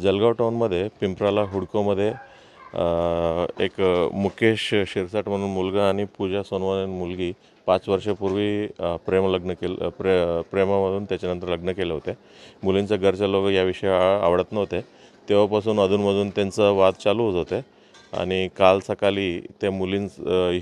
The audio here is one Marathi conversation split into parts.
जळगाव टाउनमध्ये पिंपराला हुडकोमध्ये एक मुकेश शिरसाट म्हणून मुलगा आणि पूजा सोनवणे मुलगी 5 वर्षापूर्वी प्रेमलग्न केलं प्रेमामधून त्याच्यानंतर लग्न केलं होते. मुलींच्या घरच्या लोक याविषयी आवडत नव्हते. तेव्हापासून अधूनमधून त्यांचा वाद चालू होत होते आणि काल सकाळी त्या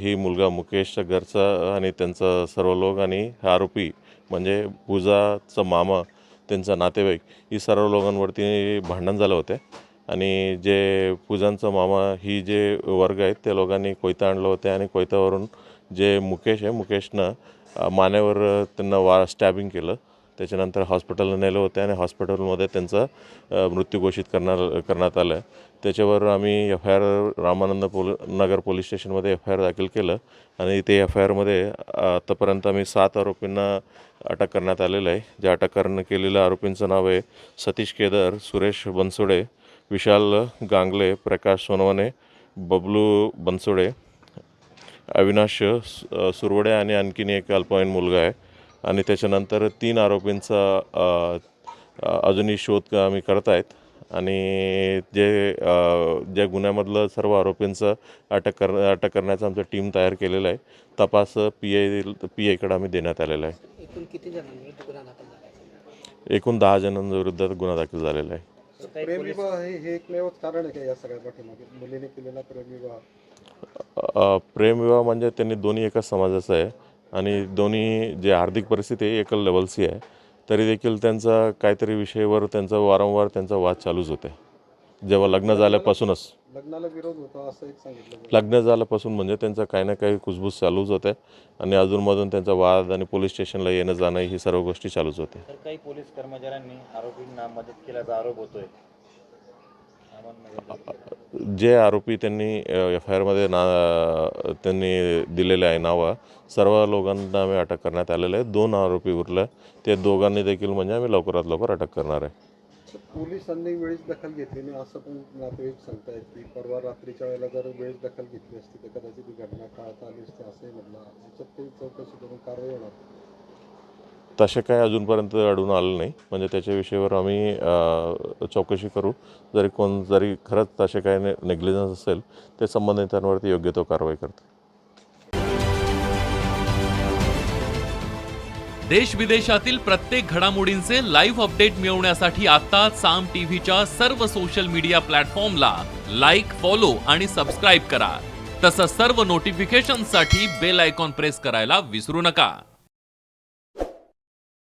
ही मुलगा मुकेशच्या घरचा आणि त्यांचा सर्व लोक आणि आरोपी म्हणजे पूजाचा मामा त्यांचा नातेवाईक ही सर्व लोकांवरती भांडण झालं होते आणि जे पूजांचा मामा ही जे वर्ग आहेत त्या लोकांनी कोयता आणलं होते आणि कोयत्यावरून जे मुकेश आहे मुकेशनं मानेवर त्यांना स्टॅबिंग केलं. त्याच्यानंतर हॉस्पिटलला नेलं होतं आणि हॉस्पिटलमध्ये त्यांचा मृत्यू घोषित करण्यात आलं. त्याच्यावर आम्ही FIR रामानंद नगर पोलीस स्टेशनमध्ये FIR दाखल केलं आणि ते FIRमध्ये आतापर्यंत आम्ही 7 आरोपींना अटक करण्यात आलेलं आहे. जे अटक केलेल्या आरोपींचं नाव आहे सतीश केदार, सुरेश बनसोडे, विशाल गांगले, प्रकाश सोनवणे, बबलू बनसोडे, अविनाश सुरवडे आणि आणखीन एक अल्पवयीन मुलगा आहे. आणि त्याच्यानंतर 3 आरोपींचा अजूनही शोध आम्ही करत आहेत आणि ज्या गुन्ह्यामधलं सर्व आरोपींचं अटक करण्याचं आमचं टीम तयार केलेलं आहे. तपास PIकडे आम्ही देण्यात आलेला आहे. एकूण किती जणांविरुद्ध गुन्हा दाखल झाला आहे? एकूण 10 जणांविरुद्ध गुन्हा दाखल झालेला आहे. प्रेमविवाह हे एकमेवच कारण आहे का या सगळ्या पाठीमागे? मुलीने केलेला प्रेमविवाह प्रेमविवाह म्हणजे त्यांनी दोन्ही एकाच समाजाचं आहे आणि दोन्ही जे आर्थिक परिस्थिती आहे एकल लेवलची आहे, तरी देखील त्यांचा काहीतरी विषयावर वारंवार त्यांचा वाद चालूच होते. जेव्हा लग्न झाल्यापासूनच लग्नाला विरोध होता असं एक सांगितलं. लग्न झाल्यापासून म्हणजे त्यांचा काही ना काही कुजबूज चालूच होते आणि अजूनमधून त्यांचा वाद आणि पोलीस स्टेशनला येणं जाणं ही सर्व गोष्टी चालूच होते. तर काही पोलीस कर्मचाऱ्यांनी आरोपींना मदत केल्याचा आरोप होतोय. जे आरोपी त्यांनी FIRमध्ये त्यांनी दिलेले आहे नावं, सर्व लोकांना आम्ही अटक करण्यात आलेलं आहे. 2 आरोपी उरले, ते दोघांनी देखील म्हणजे आम्ही लवकरात लवकर अटक करणार आहे. पोलिसांनी वेळीच दखल घेतली नाही असं पण नातेवाईक सांगतायत की परवा रात्रीच्या वेळेला जर वेळेस दखल घेतली असती तर कदाचित ही घटना टाळता आली असते असंही म्हटलं. याच्यात काही चौकशी करून कारवाई होणार? तसे काय अजूनपर्यंत आढळून आलं नाही. म्हणजे त्याच्या विषयावर आम्ही चौकशी करू. जरी खरंच तसे काय नेग्लिजन्स असेल ते संबंधितांवरती योग्य तो कारवाई करते. देश विदेशातील प्रत्येक घडामोडींचे लाईव्ह अपडेट मिळवण्यासाठी आता साम टीव्हीच्या सर्व सोशल मीडिया प्लॅटफॉर्मला लाईक, फॉलो आणि सबस्क्राईब करा. तसंच सर्व नोटिफिकेशनसाठी बेल आयकॉन प्रेस करायला विसरू नका.